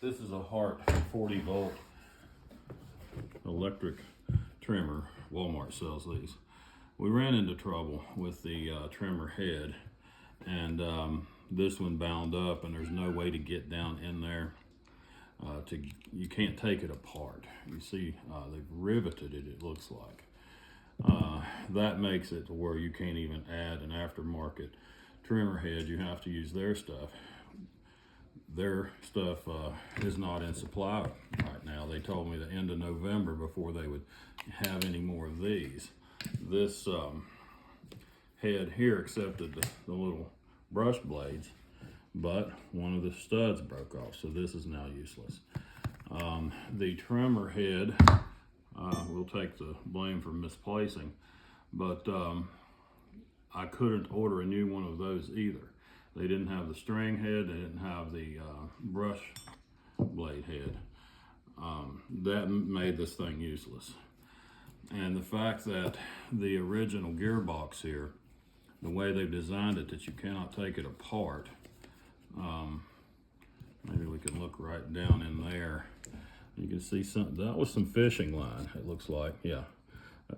This is a Hart 40 volt electric trimmer. Walmart sells these. We ran into trouble with the trimmer head, and this one bound up, and there's no way to get down in there. You can't take it apart. You see, they've riveted it, it looks like. That makes it to where you can't even add an aftermarket trimmer head. You have to use their stuff. Their stuff is not in supply right now. They told me the end of November before they would have any more of these. This head here accepted the little brush blades, but one of the studs broke off, so this is now useless. The trimmer head, we'll take the blame for misplacing, but I couldn't order a new one of those either. They didn't have the string head, they didn't have the brush blade head. That made this thing useless. And the fact that the original gearbox here, the way they've designed it, that you cannot take it apart. Maybe we can look right down in there. You can see that was some fishing line, it looks like. Yeah,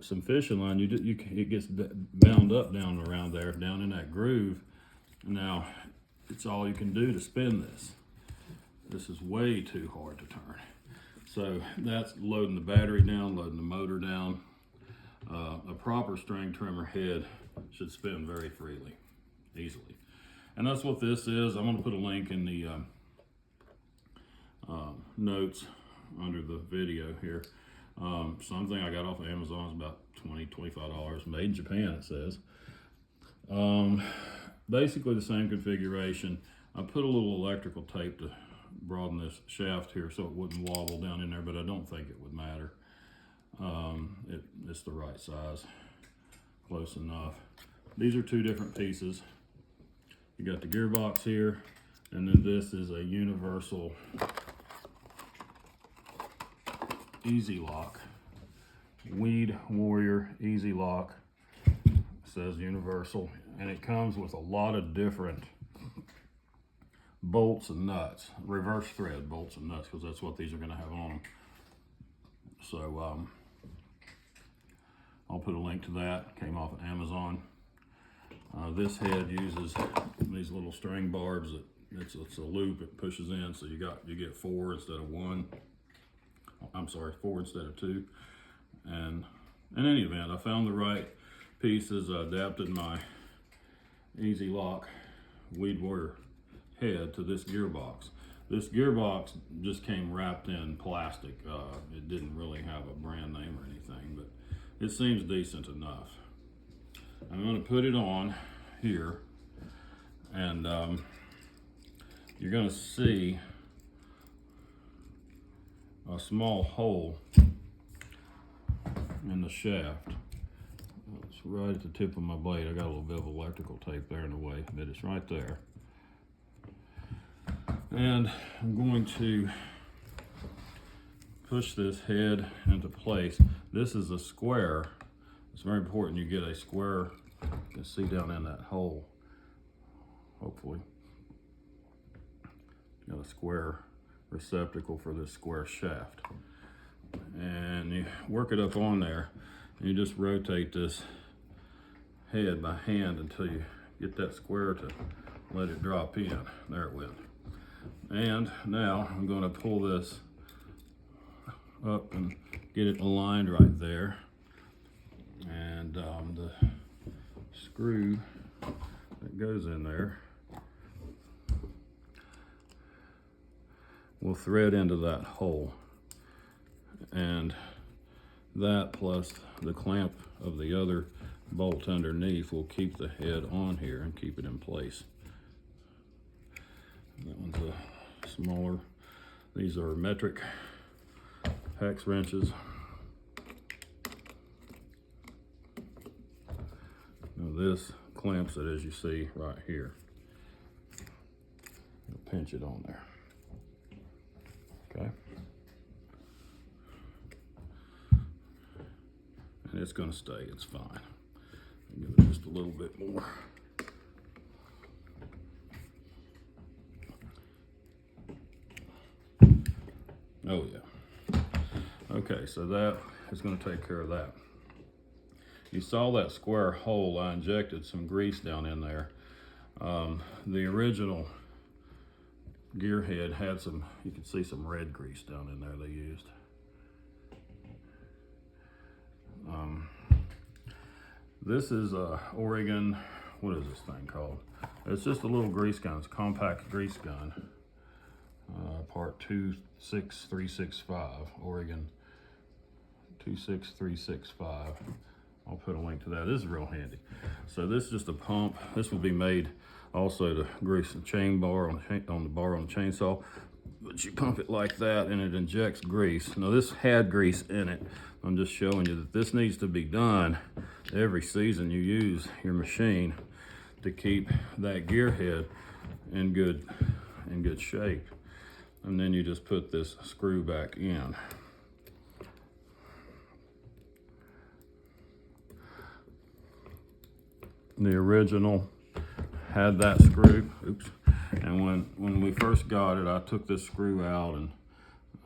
some fishing line. It gets bound up down around there, down in that groove. Now, it's all you can do to spin this. This is way too hard to turn. So that's loading the battery down, loading the motor down. A proper string trimmer head should spin very freely, easily. And that's what this is. I'm gonna put a link in the notes under the video here. Something I got off of Amazon is about $20–25, made in Japan, it says. Basically the same configuration. I put a little electrical tape to broaden this shaft here so it wouldn't wobble down in there, but I don't think it would matter. It's the right size, close enough. These are two different pieces. You got the gearbox here, and then this is a universal easy lock. Weed Warrior Easy Lock. It says universal, and it comes with a lot of different bolts and nuts, reverse thread bolts and nuts, because that's what these are going to have on them. So I'll put a link to that. Came off of Amazon. This head uses these little string barbs that it's a loop. It pushes in, so you get 4 instead of 1. I'm sorry, 4 instead of 2. And in any event, I found the right pieces. I adapted my Easy Lock Weed Warrior head to this gearbox. This gearbox just came wrapped in plastic. It didn't really have a brand name or anything, but it seems decent enough. I'm going to put it on here, and you're going to see a small hole in the shaft. It's right at the tip of my blade. I got a little bit of electrical tape there in the way, but it's right there. And I'm going to push this head into place. This is a square. It's very important you get a square. You can see down in that hole, hopefully. You got a square receptacle for this square shaft. And you work it up on there, and you just rotate this head by hand until you get that square to let it drop in. There it went. And now I'm going to pull this up and get it aligned right there. And the screw that goes in there will thread into that hole. And that plus the clamp of the other bolt underneath will keep the head on here and keep it in place. That one's a smaller. These are metric hex wrenches. Now this clamps it, as you see right here. I'll pinch it on there. Okay. And it's going to stay, it's fine. I'll give it just a little bit more. Oh yeah. Okay, so that is going to take care of that. You saw that square hole. I injected some grease down in there. The original gear head had some, you can see some red grease down in there they used. This is a Oregon, what is this thing called? It's just a little grease gun. It's a compact grease gun. Part 26365, Oregon 26365. I'll put a link to that. This is real handy. So this is just a pump. This would be made also to grease the chain bar on the bar on the chainsaw. But you pump it like that and it injects grease. Now this had grease in it. I'm just showing you that this needs to be done every season you use your machine to keep that gear head in good shape. And then you just put this screw back in. The original had that screw, oops. And when we first got it, I took this screw out and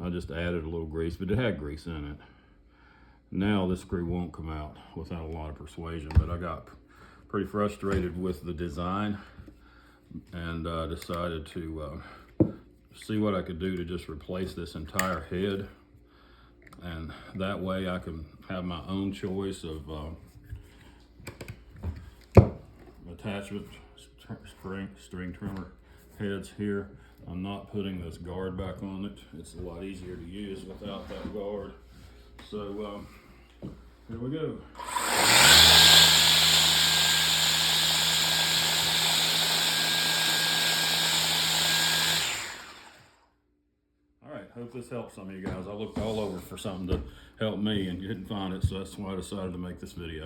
I just added a little grease, but it had grease in it. Now this screw won't come out without a lot of persuasion, but I got pretty frustrated with the design and decided to see what I could do to just replace this entire head. And that way I can have my own choice of attachment string trimmer heads here. I'm not putting this guard back on it. It's a lot easier to use without that guard. So here we go. All right, hope this helps some of you guys. I looked all over for something to help me and didn't find it, so that's why I decided to make this video.